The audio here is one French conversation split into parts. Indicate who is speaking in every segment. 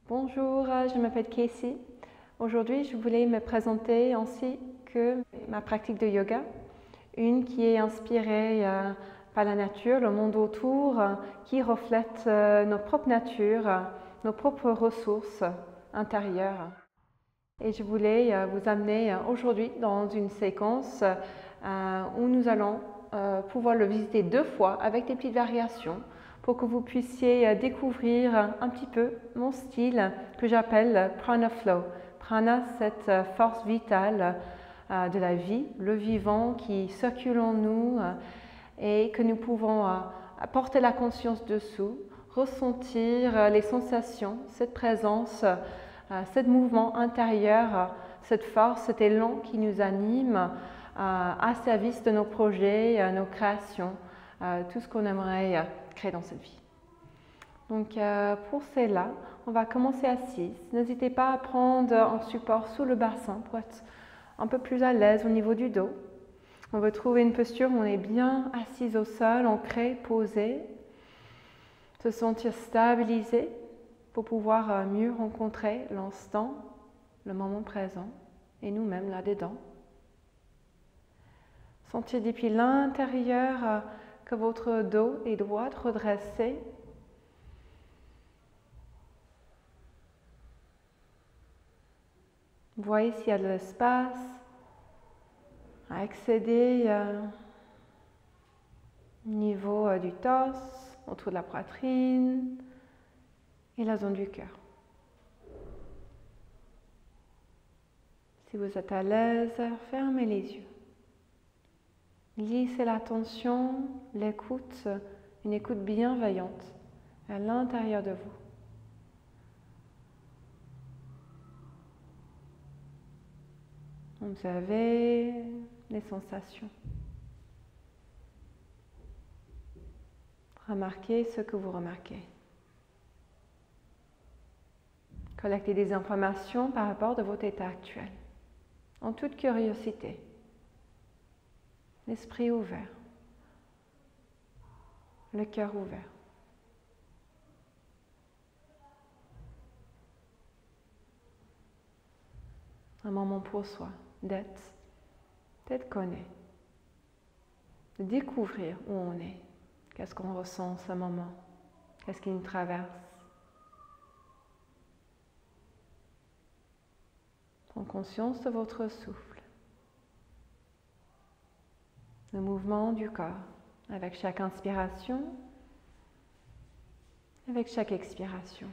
Speaker 1: Bonjour, je m'appelle Casey. Aujourd'hui, je voulais me présenter ainsi que ma pratique de yoga, une qui est inspirée par la nature, le monde autour, qui reflète notre propre nature, nos propres ressources intérieures. Et je voulais vous amener aujourd'hui dans une séquence où nous allons pouvoir le visiter 2 fois avec des petites variations pour que vous puissiez découvrir un petit peu mon style que j'appelle Prana Flow. Prana, cette force vitale de la vie, le vivant qui circule en nous et que nous pouvons porter la conscience dessous, ressentir les sensations, cette présence, ce mouvement intérieur, cette force, cet élan qui nous anime à service de nos projets, nos créations, tout ce qu'on aimerait créer dans cette vie. Donc pour cela, on va commencer assise. N'hésitez pas à prendre un support sous le bassin pour être un peu plus à l'aise au niveau du dos. On veut trouver une posture où on est bien assise au sol, ancré, posé, se sentir stabilisé pour pouvoir mieux rencontrer l'instant, le moment présent et nous-mêmes là-dedans. Sentez depuis l'intérieur que votre dos est droit, redressé. Voyez s'il y a de l'espace à accéder au niveau du torse, autour de la poitrine et la zone du cœur. Si vous êtes à l'aise, fermez les yeux. Glissez l'attention, l'écoute, une écoute bienveillante à l'intérieur de vous. Observez les sensations. Remarquez ce que vous remarquez. Collectez des informations par rapport à votre état actuel, en toute curiosité. L'esprit ouvert, le cœur ouvert. Un moment pour soi, d'être connaît, de découvrir où on est, qu'est-ce qu'on ressent en ce moment, qu'est-ce qui nous traverse. Prends conscience de votre souffle, le mouvement du corps, avec chaque inspiration, avec chaque expiration.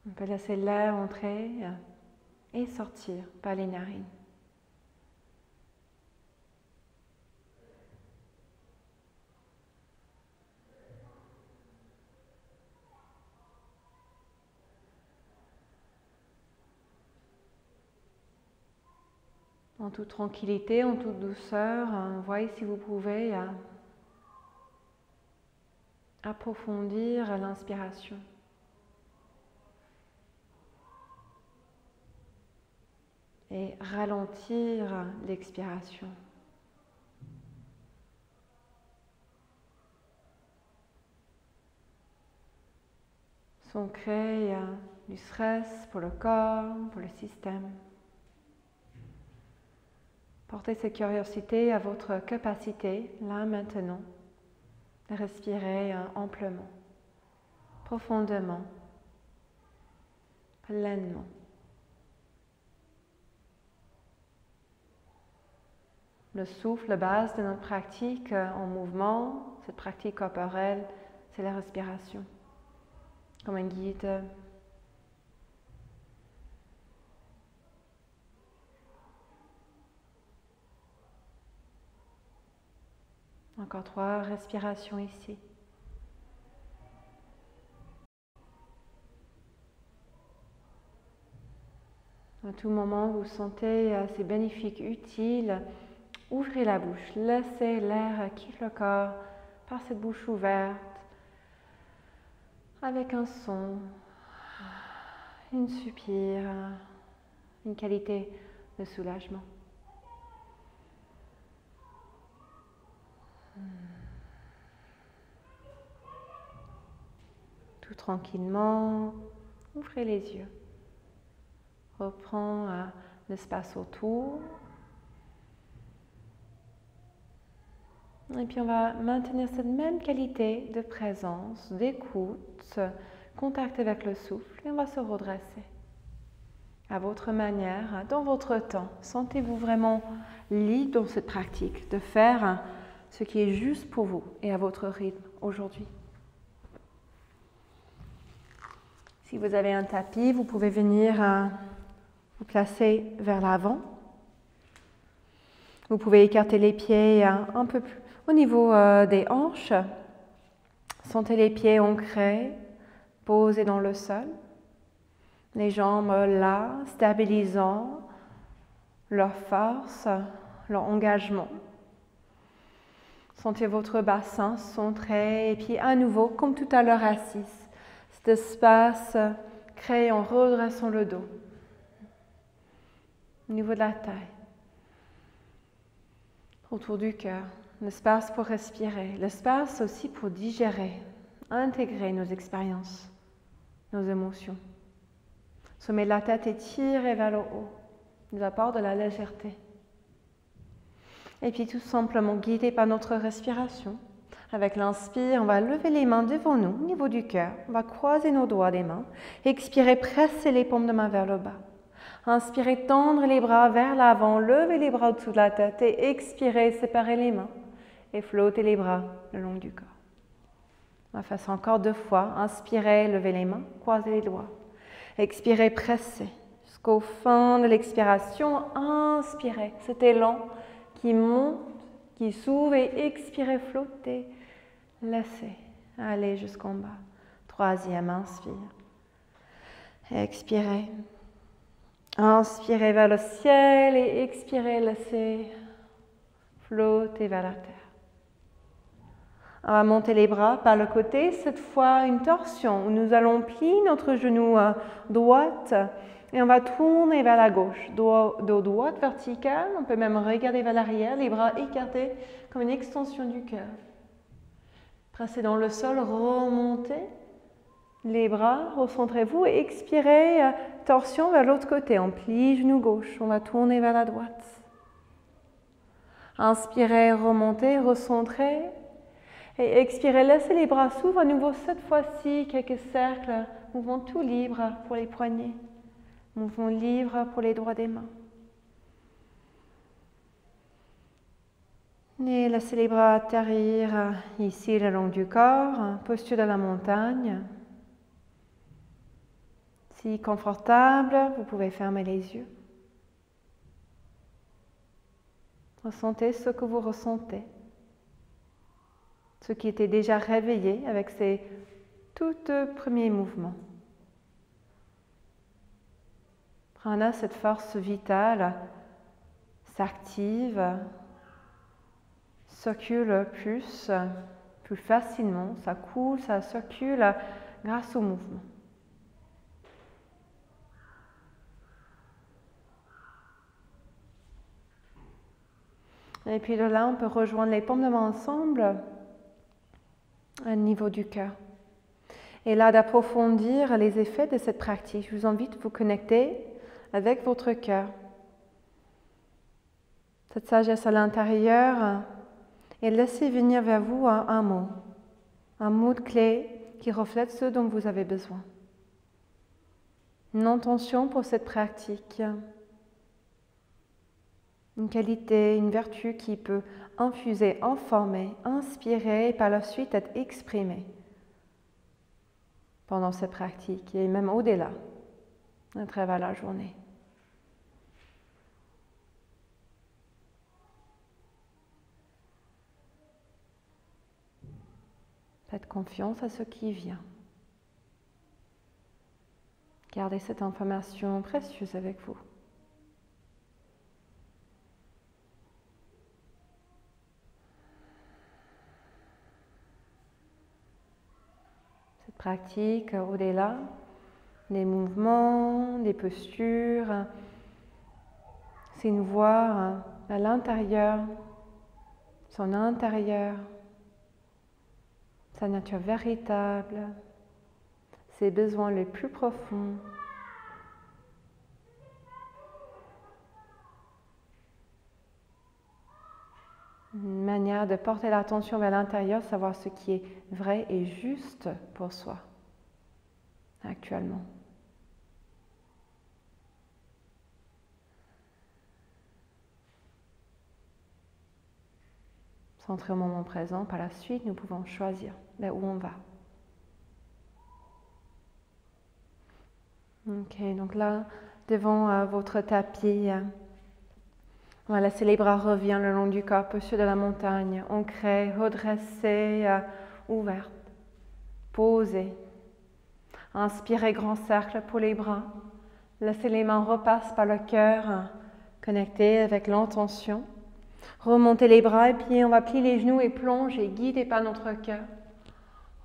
Speaker 1: On peut laisser l'air entrer et sortir par les narines. En toute tranquillité, en toute douceur, voyez si vous pouvez approfondir l'inspiration. Et ralentir l'expiration. Sans créer du stress pour le corps, pour le système. Portez cette curiosité à votre capacité, là maintenant, de respirer amplement, profondément, pleinement. Le souffle, la base de notre pratique en mouvement, cette pratique corporelle, c'est la respiration, comme un guide. Encore 3 respirations ici. À tout moment, vous sentez ces bénéfiques utiles. Ouvrez la bouche, laissez l'air quitter le corps par cette bouche ouverte, avec un son, une soupir, une qualité de soulagement. tranquillement. Ouvrez les yeux. Reprends l'espace autour. Et puis on va maintenir cette même qualité de présence, d'écoute, contact avec le souffle et on va se redresser. À votre manière, dans votre temps, sentez-vous vraiment libre dans cette pratique de faire ce qui est juste pour vous et à votre rythme aujourd'hui. Si vous avez un tapis, vous pouvez venir vous placer vers l'avant. Vous pouvez écarter les pieds un peu plus au niveau des hanches. Sentez les pieds ancrés, posés dans le sol. Les jambes là, stabilisant leur force, leur engagement. Sentez votre bassin centré et puis à nouveau, comme tout à l'heure assise, cet espace créé en redressant le dos au niveau de la taille. Autour du cœur, l'espace pour respirer, l'espace aussi pour digérer, intégrer nos expériences, nos émotions. Sommet de la tête étiré vers le haut, nous apporte de la légèreté. Et puis tout simplement guidé par notre respiration. Avec l'inspire, on va lever les mains devant nous, au niveau du cœur. On va croiser nos doigts des mains. Expirez, pressez les paumes de main vers le bas. Inspirez, tendre les bras vers l'avant, levez les bras au-dessous de la tête et expirez, séparez les mains et flottez les bras le long du corps. On va faire ça encore 2 fois. Inspirez, levez les mains, croisez les doigts. Expirez, pressez jusqu'au fin de l'expiration. Inspirez, cet élan qui monte, qui s'ouvre et expirez, flottez, laissez aller jusqu'en bas. 3e, inspire. Expirez. Inspirez vers le ciel et expirez, laissez flotter vers la terre. On va monter les bras par le côté, cette fois une torsion où nous allons plier notre genou droite et on va tourner vers la gauche. Dos droite vertical, on peut même regarder vers l'arrière, les bras écartés comme une extension du cœur. Pressez dans le sol, remontez les bras, recentrez-vous et expirez, torsion vers l'autre côté. On plie genou gauche, on va tourner vers la droite. Inspirez, remontez, recentrez. Et expirez, laissez les bras s'ouvrir à nouveau, cette fois-ci, quelques cercles, mouvement tout libre pour les poignets, mouvement libre pour les doigts des mains. Et laissez les bras atterrir ici le long du corps, posture de la montagne. Si confortable, vous pouvez fermer les yeux. Ressentez ce que vous ressentez. Ce qui était déjà réveillé avec ces tout premiers mouvements. Prana, cette force vitale, s'active, circule plus facilement, ça coule, ça circule grâce au mouvement. Et puis de là, on peut rejoindre les paumes de main ensemble au niveau du cœur. Et là, d'approfondir les effets de cette pratique, je vous invite à vous connecter avec votre cœur. Cette sagesse à l'intérieur et laissez venir vers vous un mot de clé qui reflète ce dont vous avez besoin. Une intention pour cette pratique, une qualité, une vertu qui peut infuser, informer, inspirer et par la suite être exprimée pendant cette pratique et même au-delà, à travers la journée. Faites confiance à ce qui vient. Gardez cette information précieuse avec vous. Cette pratique au-delà des mouvements, des postures, c'est nous voir à l'intérieur, son intérieur, sa nature véritable, ses besoins les plus profonds. Une manière de porter l'attention vers l'intérieur, savoir ce qui est vrai et juste pour soi actuellement. Centré au moment présent, par la suite, nous pouvons choisir vers où on va. Ok, donc là, devant votre tapis, on va laisser les bras revenir le long du corps, posture de la montagne, ancré, redressé, ouverte, posé. Inspirez, grand cercle pour les bras. Laissez les mains repasser par le cœur, connectées avec l'intention. Remontez les bras et puis on va plier les genoux et plonger, guidés par notre cœur.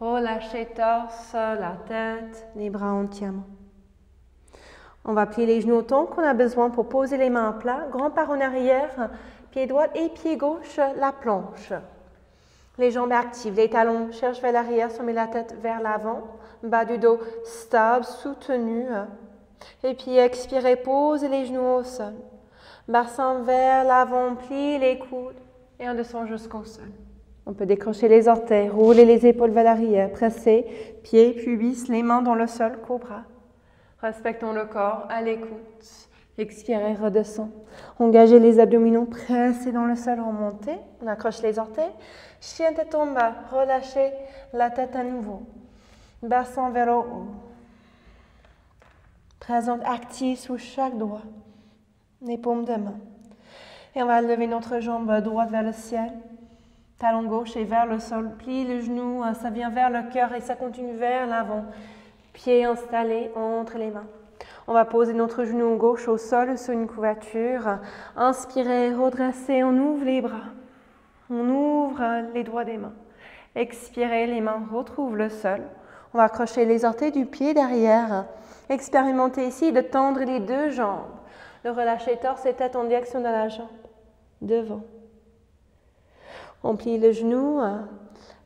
Speaker 1: Relâchez torse, la tête, les bras entièrement. On va plier les genoux autant qu'on a besoin pour poser les mains à plat. Grand pas en arrière, pied droit et pied gauche, la planche. Les jambes actives, les talons cherchent vers l'arrière, on met la tête vers l'avant. Bas du dos stable, soutenu. Et puis expirez, posez les genoux au sol. Bassin vers l'avant, pliez les coudes et on descend jusqu'au sol. On peut décrocher les orteils, rouler les épaules vers l'arrière, presser, pieds, pubis, les mains dans le sol, cobra. Respectons le corps, à l'écoute. Expirez, redescend. Engagez les abdominaux, pressez dans le sol, remontez. On accroche les orteils. Chien tête en bas, relâchez la tête à nouveau. Bassin vers le haut. Présente active sous chaque doigt. Les paumes de main. Et on va lever notre jambe droite vers le ciel. Talon gauche et vers le sol. Plie le genou, ça vient vers le cœur et ça continue vers l'avant. Pieds installés entre les mains. On va poser notre genou gauche au sol sur une couverture. Inspirez, redressez, on ouvre les bras. On ouvre les doigts des mains. Expirez, les mains retrouvent le sol. On va accrocher les orteils du pied derrière. Expérimentez ici de tendre les deux jambes. De relâcher torse et tête en direction de la jambe. Devant. On plie le genou.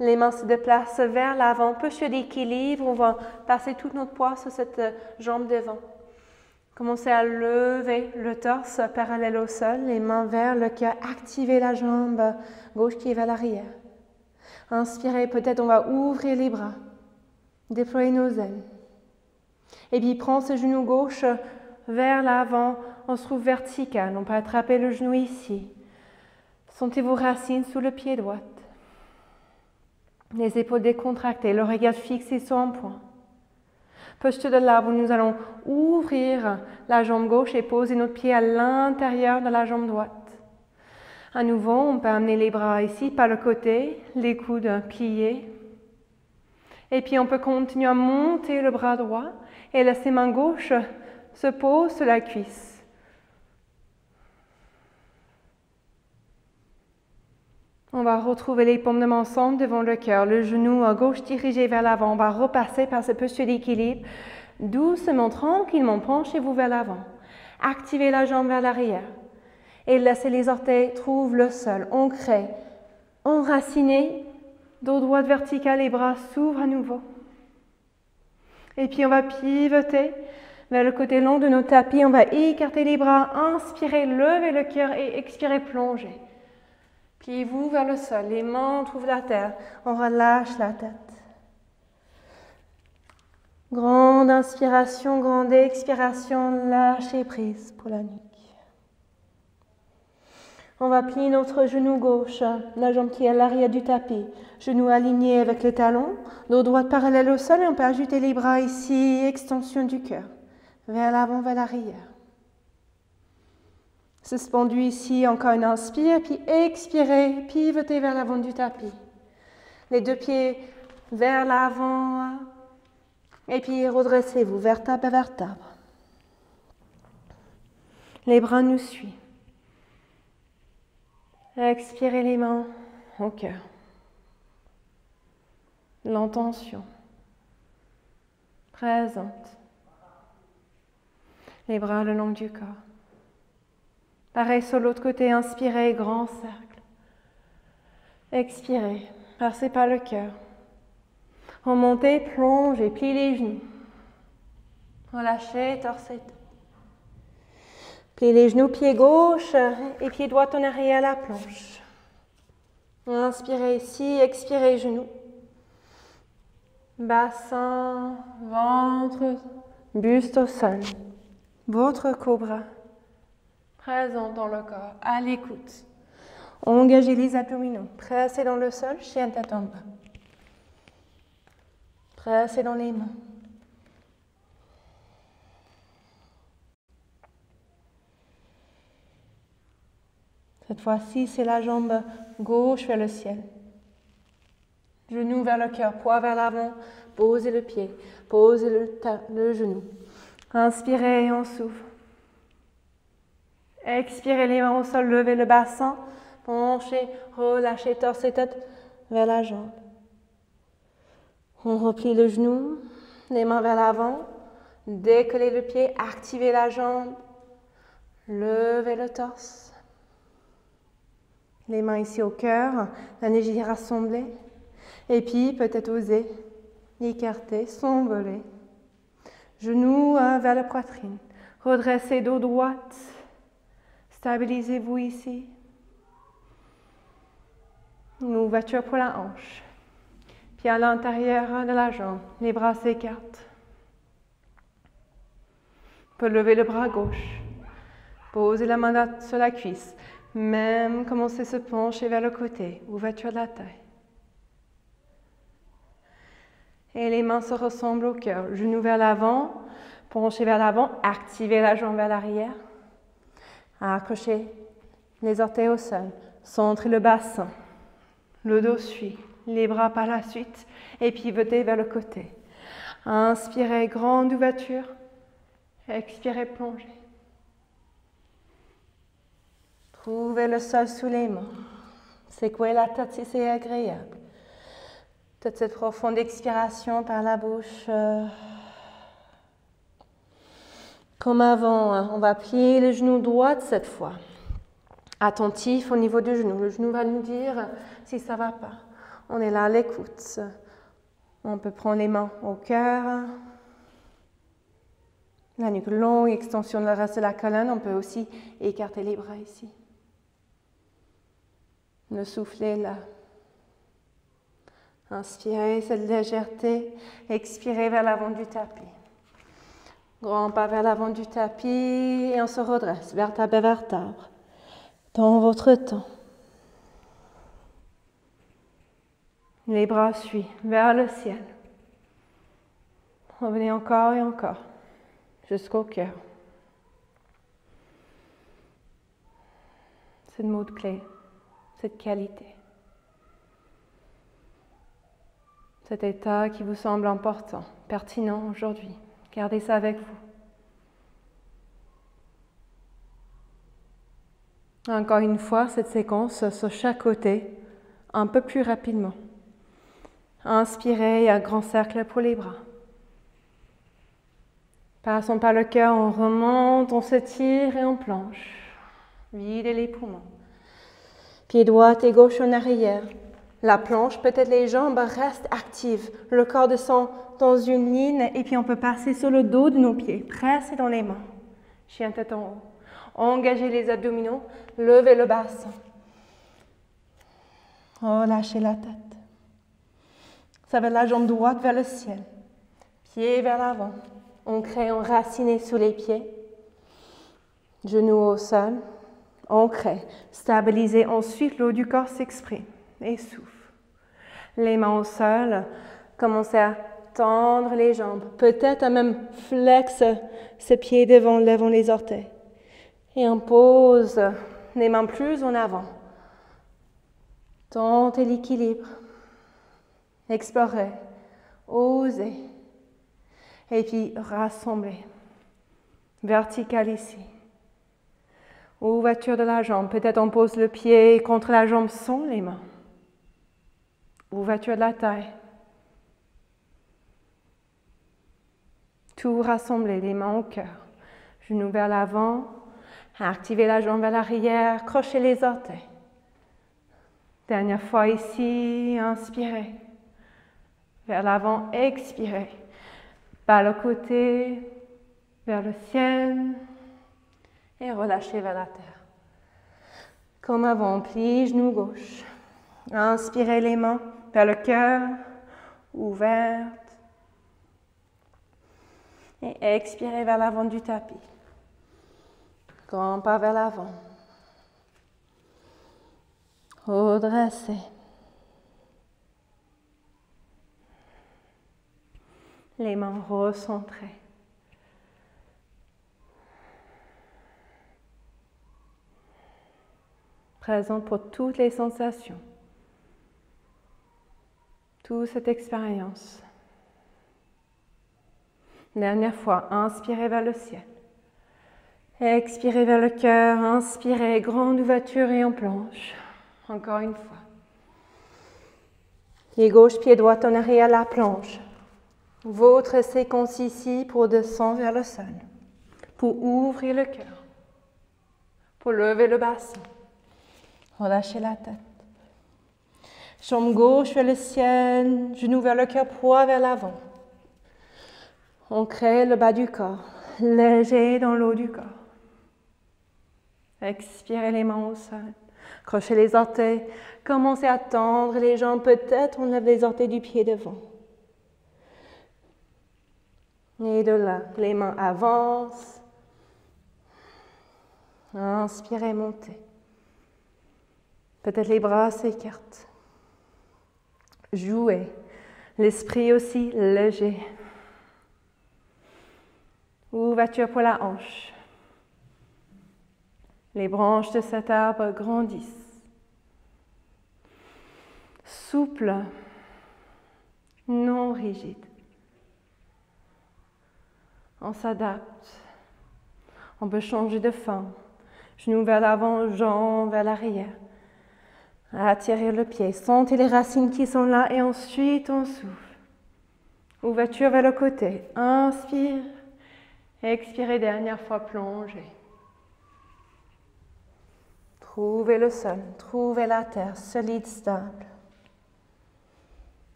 Speaker 1: Les mains se déplacent vers l'avant. Posture d'équilibre. On va passer tout notre poids sur cette jambe devant. Commencez à lever le torse parallèle au sol. Les mains vers le cœur. Activez la jambe gauche qui est vers l'arrière. Inspirez. Peut-être on va ouvrir les bras. Déployer nos ailes. Et puis prends ce genou gauche vers l'avant. On se trouve vertical. On peut attraper le genou ici. Sentez vos racines sous le pied droit. Les épaules décontractées, le regard fixé sur un point. Posture de l'arbre, nous allons ouvrir la jambe gauche et poser notre pied à l'intérieur de la jambe droite. À nouveau, on peut amener les bras ici par le côté, les coudes pliés. Et puis on peut continuer à monter le bras droit et laisser main gauche se poser sur la cuisse. On va retrouver les paumes de main ensemble devant le cœur, le genou gauche dirigé vers l'avant. On va repasser par cette posture d'équilibre. Doucement, tranquillement, penchez-vous vers l'avant. Activez la jambe vers l'arrière. Et laissez les orteils trouver le sol. Ancrez, enracinez, dos droit vertical, les bras s'ouvrent à nouveau. Et puis on va pivoter vers le côté long de notre tapis. On va écarter les bras, inspirez, levez le cœur et expirez, plongez. Pliez-vous vers le sol, les mains trouvent la terre, on relâche la tête. Grande inspiration, grande expiration, lâchez prise pour la nuque. On va plier notre genou gauche, la jambe qui est à l'arrière du tapis, genou aligné avec le talon, dos droit parallèle au sol et on peut ajouter les bras ici, extension du cœur, vers l'avant, vers l'arrière. Suspendu ici, encore une inspire, puis expirez, pivotez vers l'avant du tapis. Les deux pieds vers l'avant, et puis redressez-vous, vertèbre à vertèbre. Les bras nous suivent. Expirez les mains au cœur. L'intention présente. Les bras le long du corps. Pareil sur l'autre côté, inspirez, grand cercle. Expirez, passez par le cœur. Remontez, plongez, pliez les genoux. Relâchez, torse et tête. Pliez les genoux, pied gauche et pied droit en arrière à la planche. Inspirez ici, expirez genoux. Bassin, ventre, buste au sol. Votre cobra, présent dans le corps, à l'écoute. Engagez les abdominaux, pressez dans le sol, chien tête en bas. Pressez dans les mains. Cette fois-ci, c'est la jambe gauche vers le ciel. Genou vers le cœur, poids vers l'avant, posez le pied, posez le genou. Inspirez et on souffle. Expirez les mains au sol, levez le bassin, penchez, relâchez torse et tête vers la jambe. On replie le genou, les mains vers l'avant, décollez le pied, activez la jambe, levez le torse. Les mains ici au cœur, l'énergie rassemblée. Et puis, peut-être oser écarter, s'envoler. Genoux vers la poitrine. Redressez dos droite. Stabilisez-vous ici. Une ouverture pour la hanche. Puis à l'intérieur de la jambe, les bras s'écartent. On peut lever le bras gauche. Posez la main sur la cuisse. Même commencez à se pencher vers le côté. Ouverture de la taille. Et les mains se ressemblent au cœur. Genoux vers l'avant, penchez vers l'avant, activez la jambe vers l'arrière. Accrochez les orteils au sol. Centrez le bassin. Le dos suit. Les bras par la suite. Et pivotez vers le côté. Inspirez, grande ouverture. Expirez, plongez. Trouvez le sol sous les mains. Secouez la tête si c'est agréable. Peut-être cette profonde expiration par la bouche. Comme avant, on va plier le genou droit cette fois. Attentif au niveau du genou. Le genou va nous dire si ça ne va pas. On est là à l'écoute. On peut prendre les mains au cœur. La nuque longue, extension de le reste de la colonne. On peut aussi écarter les bras ici. Le souffle est là. Inspirez cette légèreté, expirez vers l'avant du tapis. Grand pas vers l'avant du tapis et on se redresse, vertèbre à vertèbre, dans votre temps. Les bras suivent vers le ciel. Revenez encore et encore, jusqu'au cœur. C'est le mot de clé, cette qualité. Cet état qui vous semble important, pertinent aujourd'hui. Gardez ça avec vous. Encore une fois, cette séquence sur chaque côté, un peu plus rapidement. Inspirez, un grand cercle pour les bras. Passons par le cœur, on remonte, on s'étire et on planche. Videz les poumons. Pied droit et gauche en arrière. La planche, peut-être les jambes restent actives. Le corps descend dans une ligne et puis on peut passer sur le dos de nos pieds. Pressez dans les mains. Chien tête en haut. Engagez les abdominaux. Levez le bassin. Relâchez la tête. Ça va la jambe droite vers le ciel. Pied vers l'avant. Ancré, enraciné sous les pieds. Genoux au sol. Ancré. Stabilisez ensuite, le haut du corps s'exprime. Et souffle. Les mains au sol. Commencez à tendre les jambes. Peut-être à même flex ce pied devant, levant les orteils. Et on pose les mains plus en avant. Tentez l'équilibre. Explorez. Osez. Et puis rassemblez. Vertical ici. Ouverture de la jambe. Peut-être on pose le pied contre la jambe sans les mains. Ouverture de la taille. Tout rassemblé, les mains au cœur. Genoux vers l'avant. Activez la jambe vers l'arrière. Crochez les orteils. Dernière fois ici. Inspirez. Vers l'avant, expirez. Par le côté. vers le ciel et relâchez vers la terre. Comme avant, pliez genou gauche. Inspirez les mains vers le cœur, ouvertes. Et expirez vers l'avant du tapis. Grand pas vers l'avant. Redressez. Les mains recentrées. Présente pour toutes les sensations. Toute cette expérience. Dernière fois, inspirez vers le ciel. Expirez vers le cœur, inspirez, grande ouverture et en planche. Encore une fois. Pied gauche, pied droit en arrière, la planche. Votre séquence ici pour descendre vers le sol. Pour ouvrir le cœur. Pour lever le bassin. Relâchez la tête. Jambe gauche vers le ciel, genou vers le cœur, poids vers l'avant. On crée le bas du corps, léger dans l'eau du corps. Expirez les mains au sol. Crochez les orteils. Commencez à tendre les jambes. Peut-être on lève les orteils du pied devant. Et de là, les mains avancent. Inspirez, montez. Peut-être les bras s'écartent. Jouez. L'esprit aussi léger. Ouverture pour la hanche. Les branches de cet arbre grandissent. Souple, non rigide. On s'adapte. On peut changer de forme. Genoux vers l'avant, jambes vers l'arrière. Attirez le pied. Sentez les racines qui sont là et ensuite on souffle. Ouverture vers le côté. Inspire. Expirez, dernière fois, plongez. Trouvez le sol, trouvez la terre solide, stable.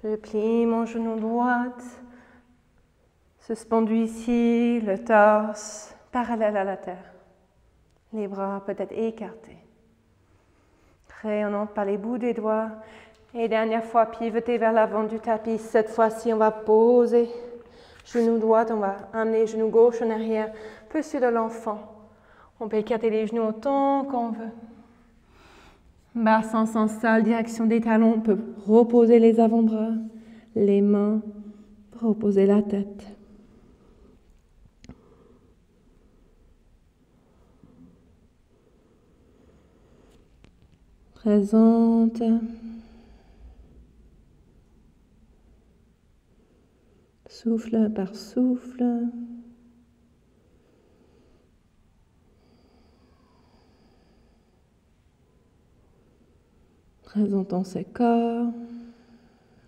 Speaker 1: Je plie mon genou droit, suspendu ici, le torse parallèle à la terre. Les bras peut-être écartés. Rayonnant par les bouts des doigts. Et dernière fois, pivotez vers l'avant du tapis. Cette fois-ci, on va poser. Genou droit, on va amener genou gauche en arrière, posture de l'enfant. On peut écarter les genoux autant qu'on veut. Bassin s'installe, direction des talons. On peut reposer les avant-bras, les mains, reposer la tête. Présente. Souffle par souffle. Présentant ce corps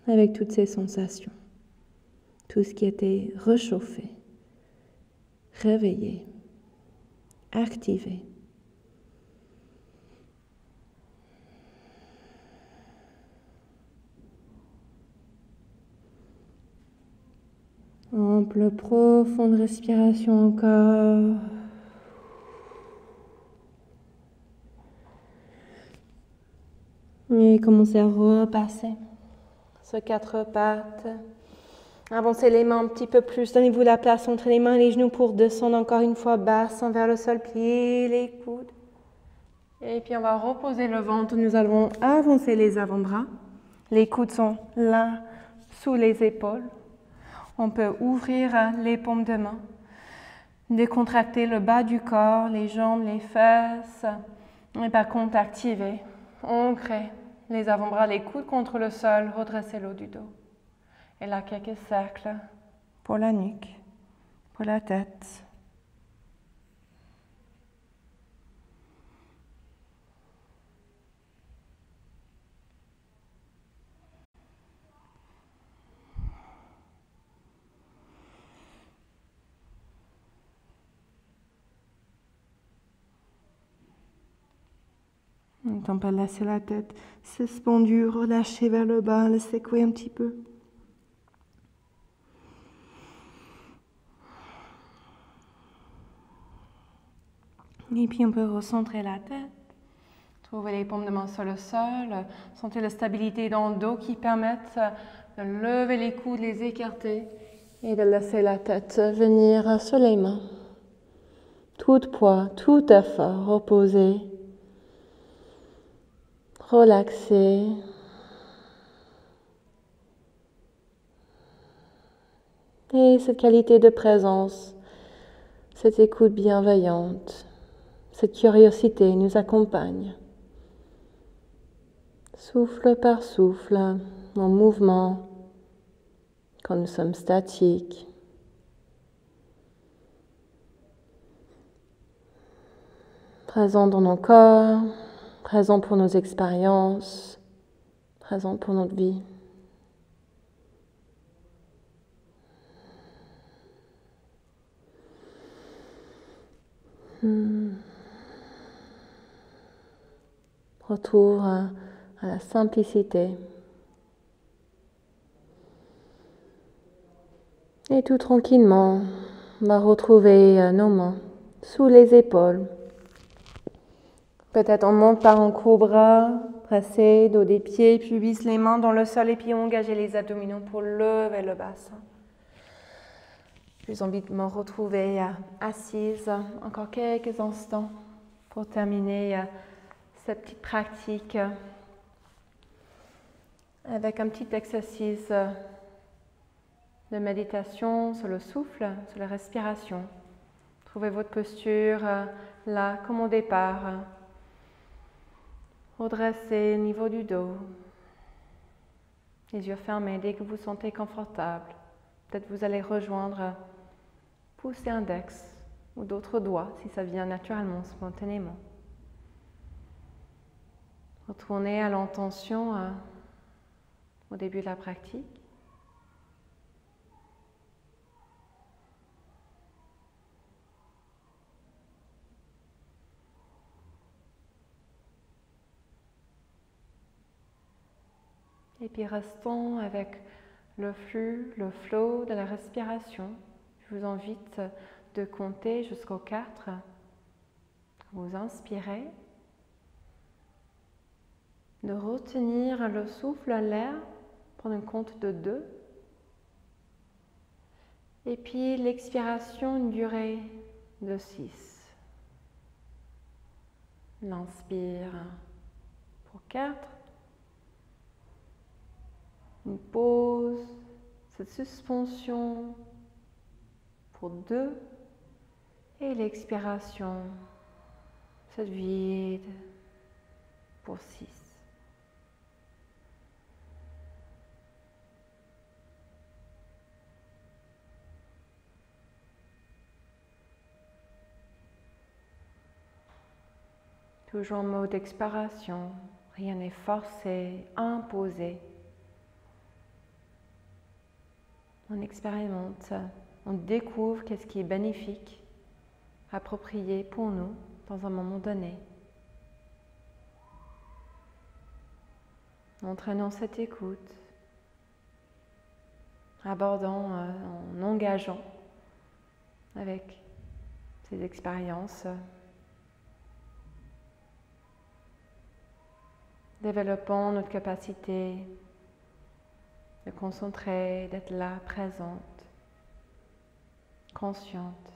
Speaker 1: avec toutes ses sensations. Tout ce qui était réchauffé, réveillé, activé. Ample, profonde respiration encore. Et commencez à repasser sur 4 pattes. Avancez les mains un petit peu plus. Donnez-vous la place entre les mains et les genoux pour descendre encore une fois bassin vers le sol. Pliez les coudes. Et puis on va reposer le ventre. Nous allons avancer les avant-bras. Les coudes sont là sous les épaules. On peut ouvrir les paumes de main, décontracter le bas du corps, les jambes, les fesses, et par contre activer, ancrer les avant-bras, les coudes contre le sol, redresser le haut du dos. Et là, quelques cercles pour la nuque, pour la tête. On peut laisser la tête suspendue, relâcher vers le bas, le secouer un petit peu. Et puis on peut recentrer la tête. Trouvez les paumes de main sur le sol. Sentez la stabilité dans le dos qui permettent de lever les coudes, les écarter et de laisser la tête venir sur les mains. Tout poids, tout effort, reposer, relaxer. Et cette qualité de présence, cette écoute bienveillante, cette curiosité nous accompagne. Souffle par souffle, en mouvement, quand nous sommes statiques. Présents dans nos corps, présents pour nos expériences, présents pour notre vie. Retour à la simplicité. Et tout tranquillement, on va retrouver nos mains sous les épaules. Peut-être on monte par un cobra, pressé, dos des pieds, puis visse les mains dans le sol et puis engagez les abdominaux pour lever le bassin. J'ai envie de me retrouver assise encore quelques instants pour terminer cette petite pratique avec un petit exercice de méditation sur le souffle, sur la respiration. Trouvez votre posture là comme au départ. Redressez au niveau du dos. Les yeux fermés dès que vous sentez confortable. Peut-être vous allez rejoindre pouce et index ou d'autres doigts si ça vient naturellement, spontanément. Retournez à l'intention au début de la pratique. Et puis restons avec le flux, le flow de la respiration. Je vous invite de compter jusqu'au 4. Vous inspirez. De retenir le souffle à l'air, prendre un compte de 2. Et puis l'expiration, une durée de 6. L'inspire pour 4. Une pause, cette suspension pour 2. Et l'expiration, cette vide pour 6. Toujours en mode expiration, rien n'est forcé, imposé. On expérimente, on découvre qu'est-ce qui est bénéfique, approprié pour nous dans un moment donné. Entraînons cette écoute, abordant, en engageant avec ces expériences, développant notre capacité de concentrer, d'être là, présente, consciente,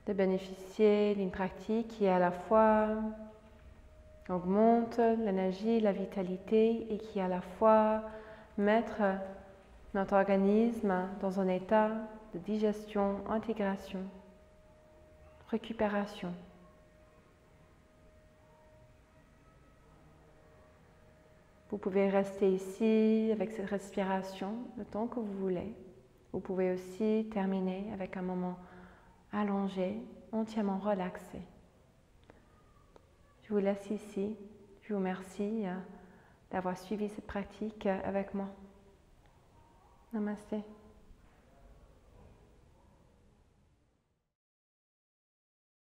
Speaker 1: de bénéficier d'une pratique qui à la fois augmente l'énergie, la vitalité et qui à la fois mettre notre organisme dans un état de digestion, intégration, récupération. Vous pouvez rester ici avec cette respiration le temps que vous voulez. Vous pouvez aussi terminer avec un moment allongé, entièrement relaxé. Je vous laisse ici. Je vous remercie d'avoir suivi cette pratique avec moi. Namasté.